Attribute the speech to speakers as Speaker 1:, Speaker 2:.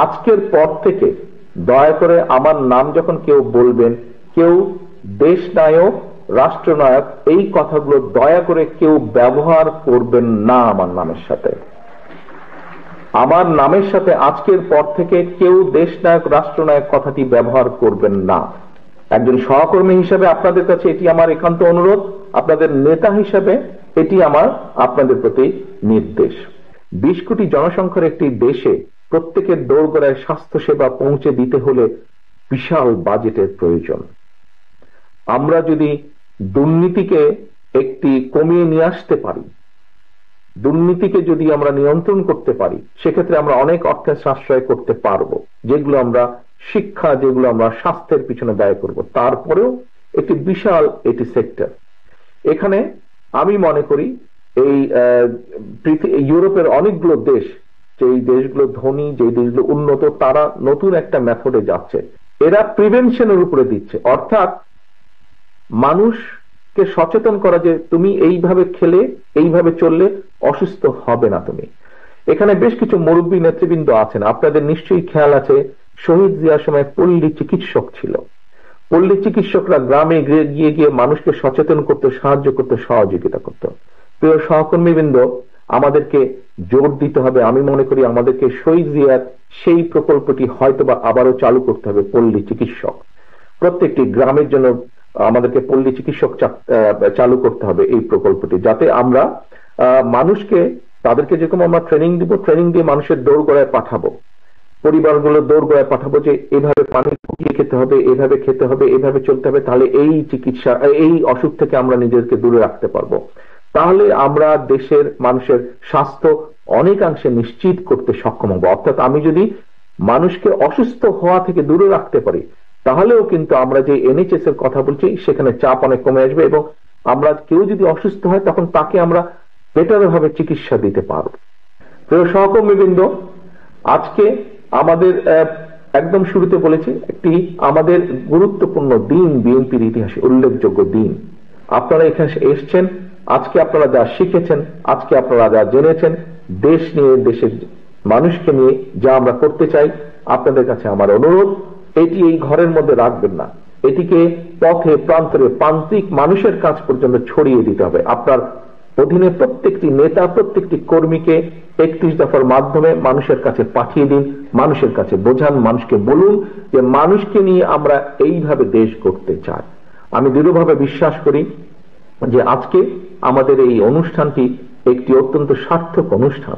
Speaker 1: আজকের পর থেকে দয়া করে আমার নাম যখন কেউ বলবেন, কেউ দেশ নায়ক, রাষ্ট্রনায়ক, এই কথাগুলো দয়া করে কেউ ব্যবহার করবেন না আমার নামের সাথে। আমার নামের সাথে আজকের পর থেকে কেউ দেশ নায়ক, রাষ্ট্রনায়ক কথাটি ব্যবহার করবেন না। একজন সহকর্মী হিসেবে আপনাদের কাছে এটি আমার একান্ত অনুরোধ, আপনাদের নেতা হিসেবে এটি আমার আপনাদের প্রতি নির্দেশ। 20 কোটি জনসংখ্যার একটি দেশে প্রত্যেকের দোরগোড়ায় স্বাস্থ্যসেবা পৌঁছে দিতে হলে বিশাল বাজেটের প্রয়োজন। আমরা যদি দুর্নীতিকে একটি কমিয়ে নিয়ে আসতে পারি, দুর্নীতিকে যদি আমরা নিয়ন্ত্রণ করতে পারি, সেক্ষেত্রে আমরা অনেক অর্থের সাশ্রয় করতে পারবো, যেগুলো আমরা শিক্ষা, যেগুলো আমরা স্বাস্থ্যের পিছনে ব্যয় করব। তারপরেও একটি বিশাল এটি সেক্টর। এখানে আমি মনে করি এই ইউরোপের অনেকগুলো দেশ, যেই দেশগুলো ধনী, যে দেশগুলো উন্নত, তারা নতুন একটা মেথডে যাচ্ছে। এরা প্রিভেনশনের উপরে দিচ্ছে, অর্থাৎ মানুষকে সচেতন করা যে তুমি এইভাবে খেলে, এইভাবে চললে অসুস্থ হবে না তুমি। এখানে বেশ কিছু মুরব্বী নেতৃবৃন্দ আছেন, আপনাদের নিশ্চয়ই খেয়াল আছে শহীদ জিয়ার সময় পল্লী চিকিৎসক ছিল। পল্লী চিকিৎসকরা গ্রামে গিয়ে গিয়ে মানুষকে সচেতন করতে, সাহায্য করতে, সহযোগিতা করত। প্রিয় সহকর্মীবৃন্দ, আমাদেরকে জোর দিতে হবে। আমি মনে করি আমাদেরকে শহীদ জিয়ার সেই প্রকল্পটি হয়তোবা আবারও চালু করতে হবে। পল্লী চিকিৎসক প্রত্যেকটি গ্রামের জন্য আমাদেরকে পল্লী চিকিৎসক চালু করতে হবে এই প্রকল্পটি, যাতে আমরা মানুষকে, তাদেরকে যেরকম আমরা ট্রেনিং দিব, ট্রেনিং দিয়ে মানুষের দোরগোড়ায় পাঠাবো, পরিবারগুলো দোরগোড়ায় পাঠাবো যে এইভাবে পানি ফুটিয়ে খেতে হবে, এইভাবে খেতে হবে, এইভাবে চলতে হবে, তাহলে এই চিকিৎসা, এই অসুখ থেকে আমরা নিজেদেরকে দূরে রাখতে পারবো। তাহলে আমরা দেশের মানুষের স্বাস্থ্য অনেকাংশে নিশ্চিত করতে সক্ষম হবো। অর্থাৎ আমি যদি মানুষকে অসুস্থ হওয়া থেকে দূরে রাখতে পারি, তাহলেও কিন্তু আমরা যে এনএইচএস এর কথা বলছি সেখানে চাপ অনেক কমে আসবে, এবং আমরা কেউ যদি অসুস্থ হয় তখন তাকে আমরা বেটার ভাবে চিকিৎসা দিতে পারব। প্রিয় সহকর্মীবৃন্দ, আজকে আমাদের একদম শুরুতে বলেছি একটি আমাদের গুরুত্বপূর্ণ দিন, বিএনপির ইতিহাসে উল্লেখযোগ্য দিন। আপনারা এখানে এসছেন, আজকে আপনারা যা শিখেছেন, আজকে আপনারা যা জেনেছেন, দেশ নিয়ে, দেশের মানুষকে নিয়ে যা আমরা করতে চাই, আপনাদের কাছে আমার অনুরোধ, এটি এই ঘরের মধ্যে রাখবেন না, এটিকে পথে প্রান্তরে প্রান্তিক মানুষের কাছ পর্যন্ত ছড়িয়ে দিতে হবে। আপনার অধীনে প্রত্যেকটি নেতা, প্রত্যেকটি কর্মীকে 31 দফার মাধ্যমে মানুষের কাছে পাঠিয়ে দিন, মানুষের কাছে বোঝান, মানুষকে বলুন যে মানুষকে নিয়ে আমরা এইভাবে দেশ গড়তে চাই। আমি দৃঢ়ভাবে বিশ্বাস করি যে আজকে আমাদের এই অনুষ্ঠানটি একটি অত্যন্ত সার্থক অনুষ্ঠান।